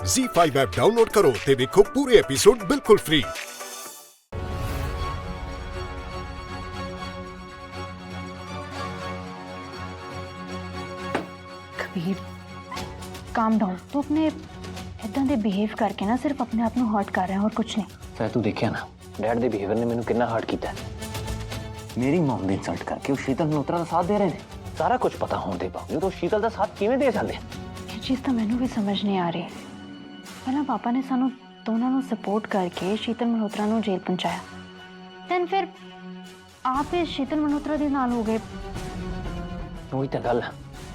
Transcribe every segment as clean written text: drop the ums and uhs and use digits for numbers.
ZEE5 app download करो ते देखो पूरे एपिसोड बिल्कुल फ्री। Kabir, calm down. तू अपने इदां दे बिहेव करके ना सिर्फ अपने आप ਨੂੰ ਹਰਟ ਕਰ ਰਿਹਾ और कुछ नहीं। सर तू देखिया ना डैड ਦੇ ਬਿਹੇਵੀਅਰ ਨੇ ਮੈਨੂੰ ਕਿੰਨਾ ਹਰਟ ਕੀਤਾ। ਮੇਰੀ ਮਮ ਦੀ ਇਨਸਲਟ ਕਰਕੇ ਉਹ ਸ਼ੀਤਲ ਮਲਹੋਤਰਾ ਦਾ ਸਾਥ ਦੇ ਰਹੇ ਨੇ। ਸਾਰਾ ਕੁਝ ਪਤਾ ਹੋਣ ਦੇ ਬਾਵਜੂਦ ਉਹ ਸ਼ੀਤਲ ਦਾ ਸਾਥ ਕਿਵੇਂ ਦੇ ਸਕਦੇ? ਇਹ ਚੀਜ਼ ਤਾਂ ਮੈਨੂੰ ਵੀ ਸਮਝ ਨਹੀਂ ਆ ਰਹੀ। ਪਹਿਲਾਂ ਪਾਪਾ ਨੇ ਸਾਨੂੰ ਦੋਨਾਂ ਨੂੰ ਸਪੋਰਟ ਕਰਕੇ ਸ਼ੀਤਲ ਮਲਹੋਤਰਾ ਨੂੰ ਜੇਲ੍ਹ ਪਹੁੰਚਾਇਆ, ਦੈਨ ਫਿਰ ਆਪ ਹੀ ਸ਼ੀਤਲ ਮਲਹੋਤਰਾ ਦੇ ਨਾਲ ਹੋ ਗਏ। ਉਹੀ ਤਾਂ ਗੱਲ ਹੈ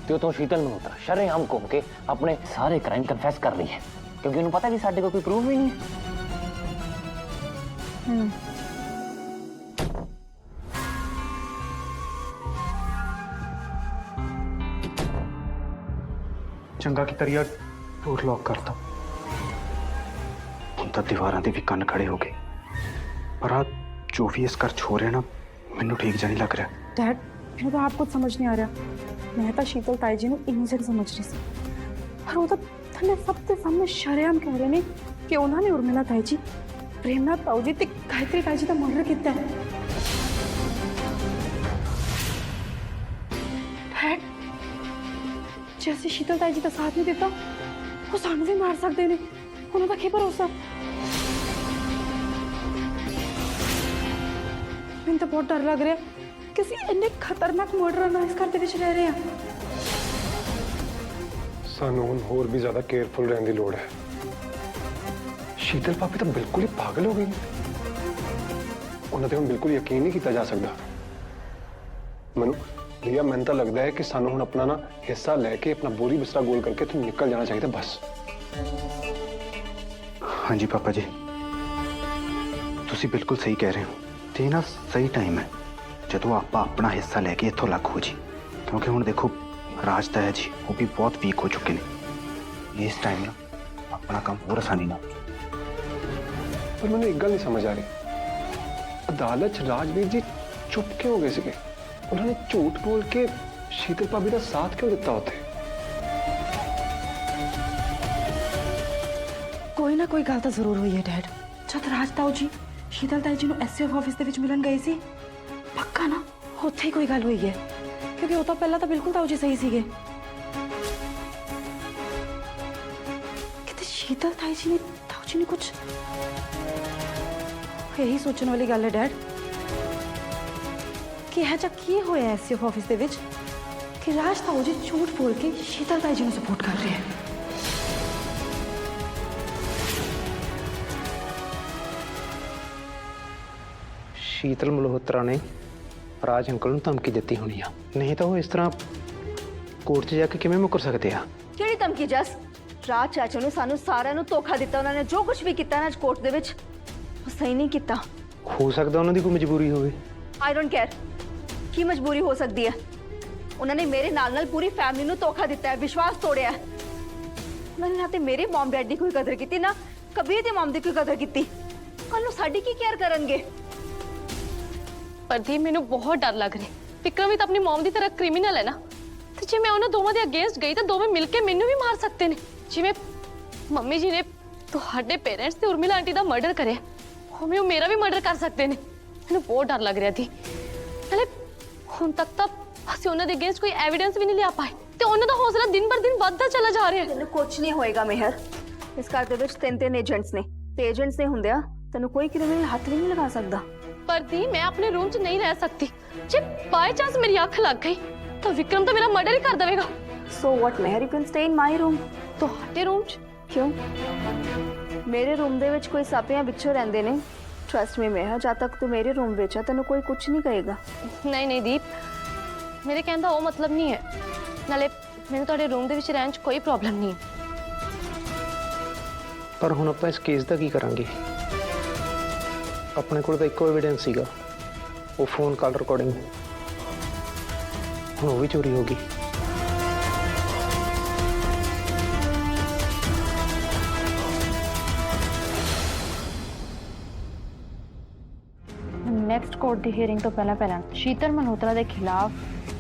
ਤੇ ਉਹ ਤੋਂ ਸ਼ੀਤਲ ਮਲਹੋਤਰਾ ਸ਼ਰੇਆਮ ਘੁੰਮ ਕੇ ਆਪਣੇ ਸਾਰੇ ਕ੍ਰਾਈਮ ਕਨਫੈਸ ਕਰ ਰਹੀ ਹੈ ਕਿਉਂਕਿ ਉਹਨੂੰ ਪਤਾ ਕਿ ਸਾਡੇ ਕੋਲ ਕੋਈ ਪ੍ਰੂਫ ਵੀ ਨਹੀਂ ਹੈ। चंगा की तरिया डोर लॉक करता ਹੁਣ ਤਾਂ ਦੀਵਾਰਾਂ ਦੇ ਵੀ ਕੰਨ ਖੜੇ ਹੋ ਗਏ। ਪਰ ਆ ਜੋ ਵੀ ਇਸ ਘਰ ਛੋ ਰਿਹਾ ਨਾ ਮੈਨੂੰ ਠੀਕ ਜਿਹਾ ਨਹੀਂ ਲੱਗ ਰਿਹਾ। डैड मैं तो आप कुछ समझ नहीं आ रहा। मैं तो शीतल ताई जी इनोसेंट समझ रही सी, पर वो तो थल्ले सबके सामने शरेआम कह रहे ने कि उन्होंने उर्मिला ताई जी, प्रेमनाथ ताऊ जी ते गायत्री ताई जी का मर्डर किया है। डैड जैसे शीतल ताई जी का साथ नहीं देता वो सानू भी मार सकते ने, उन्होंने का की भरोसा। मैंने तो बहुत डर लग रहा है किसी इन्ने खतरनाक मर्डर ना इस घर ਦੇ ਵਿੱਚ ਰਹਿ ਰਹੇ ਆ। ਸਾਨੂੰ ਹੁਣ ਹੋਰ ਵੀ ਜ਼ਿਆਦਾ ਕੇਅਰਫੁਲ ਰਹਿਣ ਦੀ ਲੋੜ ਹੈ। ਸ਼ੀਤਲ ਭਾਬੀ ਤਾਂ ਬਿਲਕੁਲ ਹੀ ਪਾਗਲ ਹੋ ਗਈ। ਉਹਨਾਂ ਤੇ ਹੁਣ ਬਿਲਕੁਲ ਯਕੀਨ ਨਹੀਂ ਕੀਤਾ ਜਾ ਸਕਦਾ। ਮੈਨੂੰ ਤਾਂ ਲੱਗਦਾ ਹੈ ਕਿ ਸਾਨੂੰ ਹੁਣ ਆਪਣਾ ਨਾ ਹਿੱਸਾ ਲੈ ਕੇ ਆਪਣਾ ਬੋਰੀ ਬਿਸਤਰਾ ਗੋਲ ਕਰਕੇ ਇੱਥੋਂ ਨਿਕਲ ਜਾਣਾ ਚਾਹੀਦਾ ਬਸ। ਹਾਂਜੀ ਪਾਪਾ ਜੀ, ਤੁਸੀਂ ਬਿਲਕੁਲ ਸਹੀ ਕਹਿ ਰਹੇ ਹੋ ਤੇ ਨਾ ਸਹੀ ਟਾਈਮ ਹੈ ਜਦੋਂ ਆਪਾਂ ਆਪਣਾ ਹਿੱਸਾ ਲੈ ਕੇ ਇੱਥੋਂ ਲੱਗ ਹੋ ਜੀ, ਕਿਉਂਕਿ ਹੁਣ ਦੇਖੋ ਰਾਜ ਤਾਇਆ ਜੀ ਉਹ ਵੀ ਬਹੁਤ ਵੀਕ ਹੋ ਚੁੱਕੇ ਨੇ। ਇਸ ਟਾਈਮ ਨਾ ਆਪਣਾ ਕੰਮ ਹੋਰ ਆਸਾਨੀ ਨਾਲ। ਪਰ ਮੈਨੂੰ ਇੱਕ ਗੱਲ ਨਹੀਂ ਸਮਝ ਆ ਰਹੀ, ਅਦਾਲਤ 'ਚ ਰਾਜਵੀਰ ਜੀ ਚੁੱਪ ਕਿਉਂ ਹੋ ਗਏ ਸੀਗੇ? ਉਹਨਾਂ ਨੇ ਝੂਠ ਬੋਲ ਕੇ ਸ਼ੀਤਲ ਭਾਬੀ ਦਾ ਸਾਥ ਕਿਉਂ ਦਿੱਤਾ ਉੱਥੇ? ਕੋਈ ਨਾ ਕੋਈ ਗੱਲ ਤਾਂ ਜ਼ਰੂਰ ਹੋਈ ਹੈ ਡੈਡ। ਜਦ ਰਾਜ ਤਾऊ ਜੀ शीतल ताई जी एसएफ ऑफिस ਦੇ ਵਿੱਚ ਮਿਲਣ ਗਏ ਸੀ, ਪੱਕਾ ਨਾ ਉੱਥੇ ਹੀ ਕੋਈ ਗੱਲ ਹੋਈ ਹੈ ਕਿਉਂਕਿ ਉਹ ਤਾਂ ਪਹਿਲਾਂ ਤਾਂ ਬਿਲਕੁਲ ਤਾऊ ਜੀ ਸਹੀ ਸੀਗੇ। ਕਿਤੇ शीतल ताई जी ने ताऊ जी ने कुछ, यही सोचने वाली गल है डैड कि है जा की होया एसएफ ऑफिस ਦੇ ਵਿੱਚ कि राज ताऊ जी झूठ बोल के शीतल ताई जी ਨੂੰ सपोर्ट कर रहे हैं। ਸ਼ੀਤਲ ਮਲਹੋਤਰਾ ਨੇ ਰਾਜ ਅੰਕਲ ਨੂੰ ਧਮਕੀ ਦਿੱਤੀ ਹੋਣੀ ਆ, ਨਹੀਂ ਤਾਂ ਉਹ ਇਸ ਤਰ੍ਹਾਂ ਕੋਰਟ 'ਚ ਜਾ ਕੇ ਕਿਵੇਂ ਮੁੱਕਰ ਸਕਦੇ ਆ? ਕਿਹੜੀ ਧਮਕੀ ਜਸ? ਰਾਜ ਚਾਚਾ ਨੂੰ ਸਾਨੂੰ ਸਾਰਿਆਂ ਨੂੰ ਧੋਖਾ ਦਿੱਤਾ। ਉਹਨਾਂ ਨੇ ਜੋ ਕੁਝ ਵੀ ਕੀਤਾ ਨਾ ਕੋਰਟ ਦੇ ਵਿੱਚ ਉਹ ਸਹੀ ਨਹੀਂ ਕੀਤਾ। ਹੋ ਸਕਦਾ ਉਹਨਾਂ ਦੀ ਕੋਈ ਮਜਬੂਰੀ ਹੋਵੇ। ਆਈ ਡੋਂਟ ਕੇਅਰ ਕੀ ਮਜਬੂਰੀ ਹੋ ਸਕਦੀ ਹੈ। ਉਹਨਾਂ ਨੇ ਮੇਰੇ ਨਾਲ ਪੂਰੀ ਫੈਮਿਲੀ ਨੂੰ ਧੋਖਾ ਦਿੱਤਾ ਹੈ, ਵਿਸ਼ਵਾਸ ਤੋੜਿਆ ਹੈ। ਉਹਨਾਂ ਨੇ ਨਾ ਤੇ ਮੇਰੇ ਮਮ ਡੈਡ ਦੀ ਕੋਈ ਕਦਰ ਕੀਤੀ, ਨਾ ਕਬੀਰ ਦੀ ਮਮ ਦੀ ਕੋਈ ਕਦਰ ਕੀਤੀ। ਕੱਲ ਨੂੰ ਸਾਡੀ ਕੀ ਕੇਅਰ ਕਰਨਗੇ? प्रदीप मैनू बहुत डर लग रहा है। विक्रम भी तो अपनी मॉम की तरह क्रिमिनल है ना, तो जे मैं उन्होंने दोवां दे अगेंस्ट गई तो दोवें मिलके मैनू भी मार सकते हैं। जिवें मम्मी जी ने तुहाडे पेरेंट्स ते उर्मिला आंटी का मर्डर करे, उवें वो मेरा भी मर्डर कर सकते हैं। मैनू बहुत डर लग रहा थी। नाले हुण तक तो असीं उन्हां दे अगेंस्ट कोई एविडेंस भी नहीं लिया पाए ते उन्हां दा हौसला दिन बर दिन वधदा चला जा रहा है। ਤੈਨੂੰ ਕੁਝ ਨਹੀਂ ਹੋਏਗਾ ਮਿਹਰ। ਇਸ ਘਰ ਦੇ ਵਿੱਚ ਤਿੰਨ ਏਜੰਟਸ ਨੇ ਤੇ ਏਜੰਟਸ ਦੇ ਹੁੰਦਿਆਂ ਤੈਨੂੰ ਕੋਈ ਕ੍ਰਿਮੀਨਲ ਹੱਥ ਵੀ ਨਹੀਂ ਲਗਾ ਸਕਦਾ। प्रदीप मैं अपने रूम च नहीं रह सकती। जे बाय चांस मेरी अख लग गई तो विक्रम तो मेरा मर्डर ही कर देगा। So what Mehar, you can stay in my room. ਤੁਹਾਡੇ रूम च क्यों? मेरे रूम ਦੇ ਵਿੱਚ ਕੋਈ ਸੱਪ ਜਾਂ ਬਿੱਛੂ ਰਹਿੰਦੇ ਨੇ। ट्रस्ट मी मेहर, जब तक तू मेरे रूम ਵਿੱਚ ਆ ਤੈਨੂੰ ਕੋਈ ਕੁਝ ਨਹੀਂ ਕਹੇਗਾ। नहीं नहीं दीप, मेरे कहने का वो मतलब नहीं है। नाले मैंने ਤੁਹਾਡੇ रूम ਦੇ ਵਿੱਚ ਰਹਿਣ ਚ ਕੋਈ प्रॉब्लम नहीं है। ਪਰ ਹੁਣ ਆਪਾਂ ਇਸ ਕੇਸ ਦਾ ਕੀ ਕਰਾਂਗੇ? ਆਪਣੇ ਕੋਲ ਤਾਂ ਇੱਕੋ ਐਵੀਡੈਂਸ ਸੀਗਾ, ਉਹ ਫੋਨ ਕਾਲ ਰਿਕਾਰਡਿੰਗ। ਹੁਣ ਉਹ ਵੀ ਚੋਰੀ ਹੋ ਗਈ। ਨੈਕਸਟ ਕੋਰਟ ਦੀ ਹੀਅਰਿੰਗ ਤੋਂ ਪਹਿਲਾਂ ਸ਼ੀਤਲ ਮਲਹੋਤਰਾ ਦੇ ਖਿਲਾਫ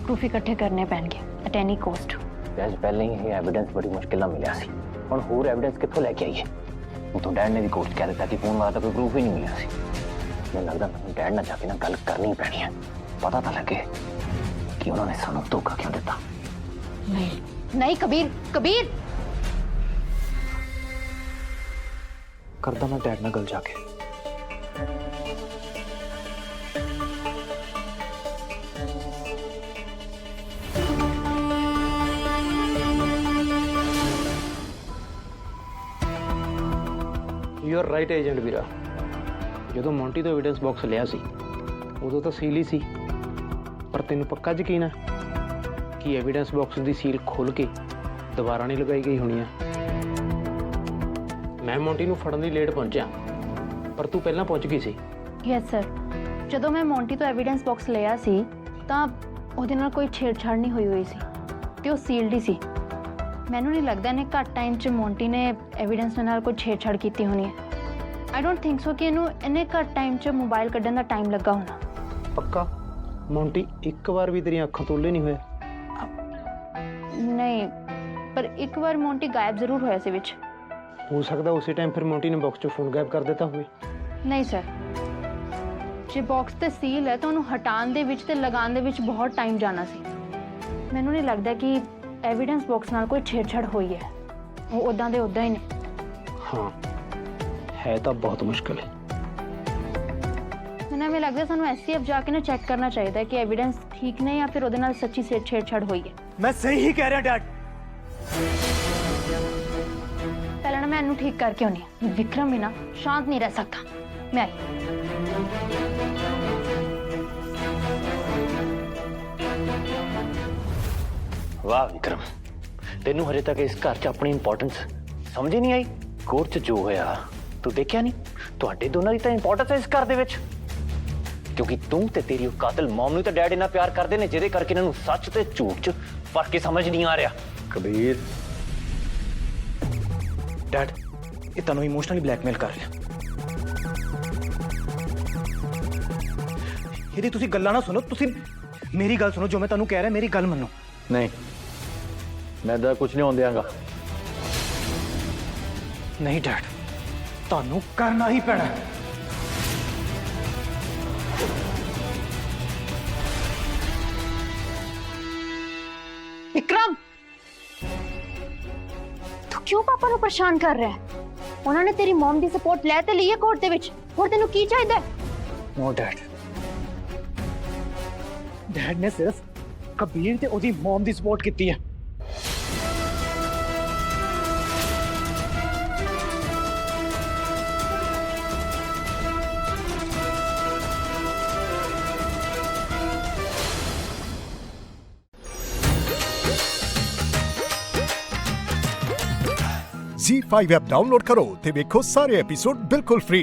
ਪ੍ਰੂਫ ਇਕੱਠੇ ਕਰਨੇ ਪੈਣਗੇ ਐਟ ਐਨੀ ਕੋਸਟ। ਪਹਿਲਾਂ ਹੀ ਇਹ ਐਵੀਡੈਂਸ ਬੜੀ ਮੁਸ਼ਕਿਲ ਨਾਲ ਮਿਲਿਆ ਸੀ। ਹੁਣ ਹੋਰ ਐਵੀਡੈਂਸ ਕਿੱਥੋਂ ਲੈ ਕੇ ਆਈਏ? ਉਤੋਂ ਡੈਡ ਨੇ ਵੀ ਕੋਰਟ ਕਹਿ ਦਿੱਤਾ ਕਿ ਫੋਨ ਵਾਲਾ ਤਾਂ ਕੋਈ ਪ੍ਰੂਫ ਹੀ ਨਹੀਂ ਮਿਲਿਆ ਸੀ। ਮੈਨੂੰ ਲੱਗਦਾ ਮੈਨੂੰ ਡੈਡ ਨਾਲ ਜਾ ਕੇ ਨਾ ਗੱਲ ਕਰਨੀ ਪੈਣੀ ਹੈ, ਪਤਾ ਤਾਂ ਲੱਗੇ ਕਿ ਉਹਨਾਂ ਨੇ ਸਾਨੂੰ ਧੋਖਾ ਕਿਉਂ ਦਿੱਤਾ। नहीं नहीं कबीर कबीर करदा मैं डैड नाल गल जाके। ਯੂ ਆਰ ਰਾਈਟ ਏਜੰਟ ਵੀਰਾ। ਜਦੋਂ ਮੌਂਟੀ ਤੋਂ ਐਵੀਡੈਂਸ ਬਾਕਸ ਲਿਆ ਸੀ ਉਦੋਂ ਤਾਂ ਸੀਲ ਹੀ ਸੀ, ਪਰ ਤੈਨੂੰ ਪੱਕਾ ਯਕੀਨ ਹੈ ਕਿ ਐਵੀਡੈਂਸ ਬਾਕਸ ਦੀ ਸੀਲ ਖੋਲ ਕੇ ਦੁਬਾਰਾ ਨਹੀਂ ਲਗਾਈ ਗਈ ਹੋਣੀ ਆ? ਮੈਂ ਮੌਂਟੀ ਨੂੰ ਫੜਨ ਲਈ ਲੇਟ ਪਹੁੰਚਿਆ, ਪਰ ਤੂੰ ਪਹਿਲਾਂ ਪਹੁੰਚ ਗਈ ਸੀ। यस सर, ਜਦੋਂ ਮੈਂ ਮੌਂਟੀ ਤੋਂ ਐਵੀਡੈਂਸ ਬਾਕਸ ਲਿਆ ਸੀ ਤਾਂ ਉਹਦੇ ਨਾਲ ਕੋਈ ਛੇੜਛਾੜ ਨਹੀਂ ਹੋਈ ਸੀ ਤੇ ਉਹ ਸੀਲਡ ਹੀ ਸੀ। ਮੈਨੂੰ ਨਹੀਂ ਲੱਗਦਾ ਨੇ ਘੱਟ ਟਾਈਮ 'ਚ ਮੌਂਟੀ ਨੇ ਐਵੀਡੈਂਸ ਨਾਲ ਕੋਈ ਛੇੜਛਾੜ ਕੀਤੀ ਹੋਣੀ ਹੈ। ਆਈ ਡੋਂਟ ਥਿੰਕ ਸੋ ਕਿ ਇਹਨੂੰ ਇੰਨੇ ਘੱਟ ਟਾਈਮ 'ਚ ਮੋਬਾਈਲ ਕੱਢਣ ਦਾ ਟਾਈਮ ਲੱਗਾ ਹੋਣਾ। ਪੱਕਾ ਮੌਂਟੀ ਇੱਕ ਵਾਰ ਵੀ ਤੇਰੀਆਂ ਅੱਖਾਂ ਤੋਂ ਓਹਲੇ ਨਹੀਂ ਹੋਇਆ? ਨਹੀਂ, ਪਰ ਇੱਕ ਵਾਰ ਮੌਂਟੀ ਗਾਇਬ ਜ਼ਰੂਰ ਹੋਇਆ ਸੀ ਵਿੱਚ। ਹੋ ਸਕਦਾ ਉਸੇ ਟਾਈਮ ਫਿਰ ਮੌਂਟੀ ਨੇ ਬਾਕਸ ਚੋਂ ਫੋਨ ਗਾਇਬ ਕਰ ਦਿੱਤਾ ਹੋਵੇ। ਨਹੀਂ ਸਰ, ਜੇ ਬਾਕਸ ਤੇ ਸੀਲ ਹੈ ਤਾਂ ਉਹਨੂੰ ਹਟਾਉਣ ਦੇ ਵਿੱਚ ਤੇ ਲਗਾਉਣ ਦੇ ਵਿੱਚ ਬਹੁਤ ਟਾਈਮ ਜਾਣਾ ਸੀ। ਮੈਨੂੰ ਨਹੀਂ ਲੱਗਦਾ ਕਿ ਐਵੀਡੈਂਸ ਬਾਕਸ ਨਾਲ ਕੋਈ ਛੇੜਛਾੜ ਹੋਈ ਹੈ। ਉਹ ਉਦਾਂ ਦੇ ਉਦਾਂ ਹੀ ਨੇ। ਹਾਂ, ਹੈ ਤਾਂ ਬਹੁਤ ਮੁਸ਼ਕਿਲ ਹੈ। ਮੈਨੂੰ ਐਵੇਂ ਲੱਗਦਾ ਸਾਨੂੰ ਐਸਟੀਐਫ ਜਾ ਕੇ ਨਾ ਚੈੱਕ ਕਰਨਾ ਚਾਹੀਦਾ ਕਿ ਐਵੀਡੈਂਸ ਠੀਕ ਨੇ ਜਾਂ ਫਿਰ ਉਹਦੇ ਨਾਲ ਸੱਚੀ ਛੇੜਛਾੜ ਹੋਈ ਹੈ। मैं सही ही कह रहा डैड। ਪਹਿਲਾਂ ਨਾ ਮੈਂ ਇਹਨੂੰ ਠੀਕ ਕਰਕੇ ਆਉਣੀ ਹਾਂ। ਵਿਕਰਮ ਵੀ ਨਾ ਸ਼ਾਂਤ ਨਹੀਂ ਰਹਿ ਸਕਦਾ। ਮੈਂ ਆਈ। ਵਾਹ ਵਿਕਰਮ, ਤੈਨੂੰ ਹਜੇ ਤੱਕ ਇਸ ਘਰ 'ਚ ਆਪਣੀ ਇੰਪੋਰਟੈਂਸ ਸਮਝ ਹੀ ਨਹੀਂ ਆਈ। ਕੋਰਟ 'ਚ ਜੋ ਹੋਇਆ ਤੂੰ ਦੇਖਿਆ ਨਹੀਂ? ਤੁਹਾਡੇ ਦੋਨਾਂ ਦੀ ਤਾਂ ਇੰਪੋਰਟੈਂਸ ਹੈ ਇਸ ਘਰ ਦੇ ਵਿੱਚ, ਕਿਉਂਕਿ ਤੂੰ ਤੇ ਤੇਰੀ ਉਹ ਕਾਤਲ ਮੌਮ ਨੂੰ ਤਾਂ ਡੈਡ ਇੰਨਾ ਪਿਆਰ ਕਰਦੇ ਨੇ ਜਿਹਦੇ ਕਰਕੇ ਇਹਨਾਂ ਨੂੰ ਸੱਚ ਤੇ ਝੂਠ 'ਚ ਫਰਕ ਹੀ ਸਮਝ ਨਹੀਂ ਆ ਰਿਹਾ। कबीर डैड, ये तनु इमोशनली ब्लैकमेल कर रहे। यदि तुसी गल्लां ना सुनो, तुसी मेरी गल सुनो। जो मैं तनु कह रहा मेरी गल मनो। नहीं, मैं तो कुछ नहीं होने देंगा। नहीं डैड, तानू करना ही पैना है। ਵਿਕਰਮ, ਤੂੰ ਕਿਉਂ ਪਾਪਾ ਨੂੰ ਪਰੇਸ਼ਾਨ ਕਰ ਰਿਹਾ ਹੈ? ਉਹਨਾਂ ਨੇ ਤੇਰੀ ਮਮ ਦੀ ਸਪੋਰਟ ਲੈ ਤੇ ਲਈ ਹੈ ਕੋਰਟ ਦੇ ਵਿੱਚ। ਹੋਰ ਤੈਨੂੰ ਕੀ ਚਾਹੀਦਾ ਹੈ? नो डैड, डैड ने सिर्फ कबीर ते ओदी मॉम दी सपोर्ट की है। Z5 ਐਪ ਡਾਊਨਲੋਡ ਕਰੋ ਤੇ ਵੇਖੋ ਸਾਰੇ ਐਪੀਸੋਡ ਬਿਲਕੁਲ ਫ੍ਰੀ।